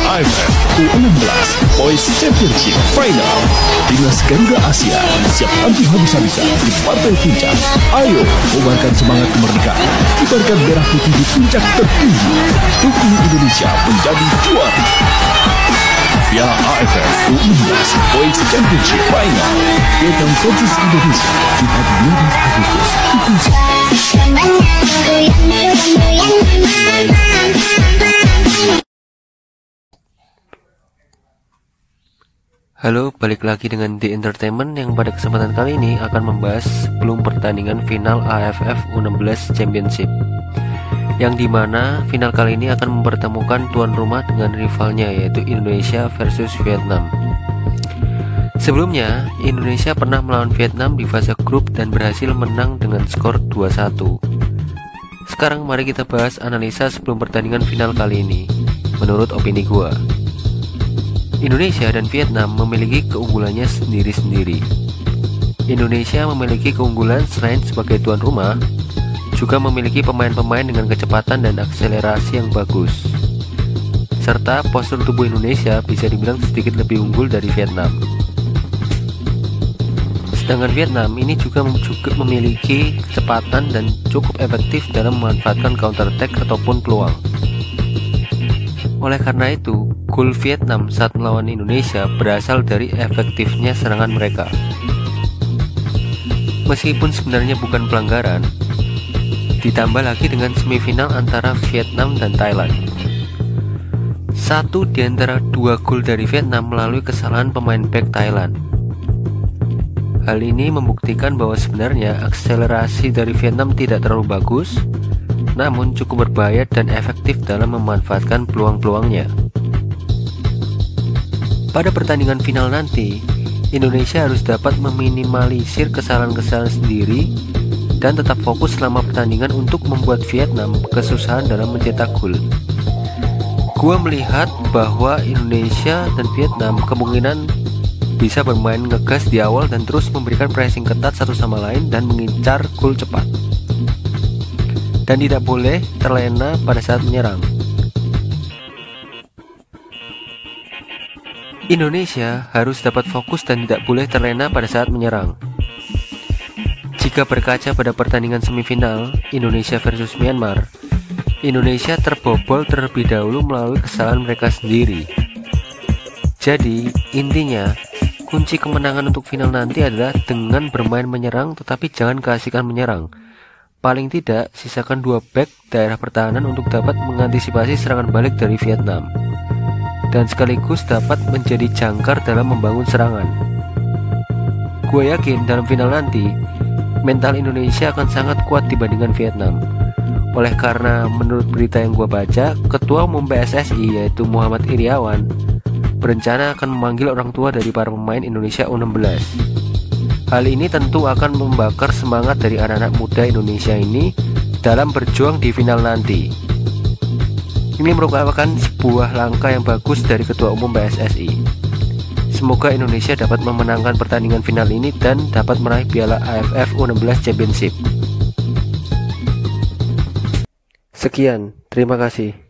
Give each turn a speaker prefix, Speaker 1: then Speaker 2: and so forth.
Speaker 1: AFF U16 Boys Championship Final. Timnas Garuda Asia siap tampil habis-habisan di partai puncak. Ayo, kobarkan semangat kemerdekaan, kibarkan merah putih di puncak tertinggi. Dukung Indonesia menjadi juara. Piala AFF U16 Boys Championship Final. Vietnam versus Indonesia Jumat 12 Agustus pukul 10.
Speaker 2: Halo, balik lagi dengan The Entertainment yang pada kesempatan kali ini akan membahas sebelum pertandingan final AFF U16 Championship, yang dimana final kali ini akan mempertemukan tuan rumah dengan rivalnya, yaitu Indonesia versus Vietnam. Sebelumnya, Indonesia pernah melawan Vietnam di fase grup dan berhasil menang dengan skor 2-1. Sekarang mari kita bahas analisa sebelum pertandingan final kali ini. Menurut opini gua, Indonesia dan Vietnam memiliki keunggulannya sendiri-sendiri. Indonesia memiliki keunggulan selain sebagai tuan rumah, juga memiliki pemain-pemain dengan kecepatan dan akselerasi yang bagus. Serta postur tubuh Indonesia bisa dibilang sedikit lebih unggul dari Vietnam. Sedangkan Vietnam ini juga memiliki kecepatan dan cukup efektif dalam memanfaatkan counter attack ataupun peluang. Oleh karena itu, gol Vietnam saat melawan Indonesia berasal dari efektifnya serangan mereka. Meskipun sebenarnya bukan pelanggaran, ditambah lagi dengan semifinal antara Vietnam dan Thailand. Satu di antara dua gol dari Vietnam melalui kesalahan pemain back Thailand. Hal ini membuktikan bahwa sebenarnya akselerasi dari Vietnam tidak terlalu bagus, namun cukup berbahaya dan efektif dalam memanfaatkan peluang-peluangnya. Pada pertandingan final nanti, Indonesia harus dapat meminimalisir kesalahan-kesalahan sendiri dan tetap fokus selama pertandingan untuk membuat Vietnam kesusahan dalam mencetak gol. Gua melihat bahwa Indonesia dan Vietnam kemungkinan bisa bermain ngegas di awal dan terus memberikan pressing ketat satu sama lain dan mengincar gol cepat. Dan tidak boleh terlena pada saat menyerang. Indonesia harus dapat fokus dan tidak boleh terlena pada saat menyerang. Jika berkaca pada pertandingan semifinal Indonesia versus Myanmar, Indonesia terbobol terlebih dahulu melalui kesalahan mereka sendiri. Jadi intinya, kunci kemenangan untuk final nanti adalah dengan bermain menyerang tetapi jangan keasikan menyerang. Paling tidak, sisakan 2 back daerah pertahanan untuk dapat mengantisipasi serangan balik dari Vietnam, dan sekaligus dapat menjadi jangkar dalam membangun serangan. Gue yakin dalam final nanti, mental Indonesia akan sangat kuat dibandingkan Vietnam. Oleh karena menurut berita yang gue baca, Ketua Umum PSSI yaitu Muhammad Iryawan berencana akan memanggil orang tua dari para pemain Indonesia U16. Hal ini tentu akan membakar semangat dari anak-anak muda Indonesia ini dalam berjuang di final nanti. Ini merupakan sebuah langkah yang bagus dari Ketua Umum PSSI. Semoga Indonesia dapat memenangkan pertandingan final ini dan dapat meraih Piala AFF U16 Championship. Sekian, terima kasih.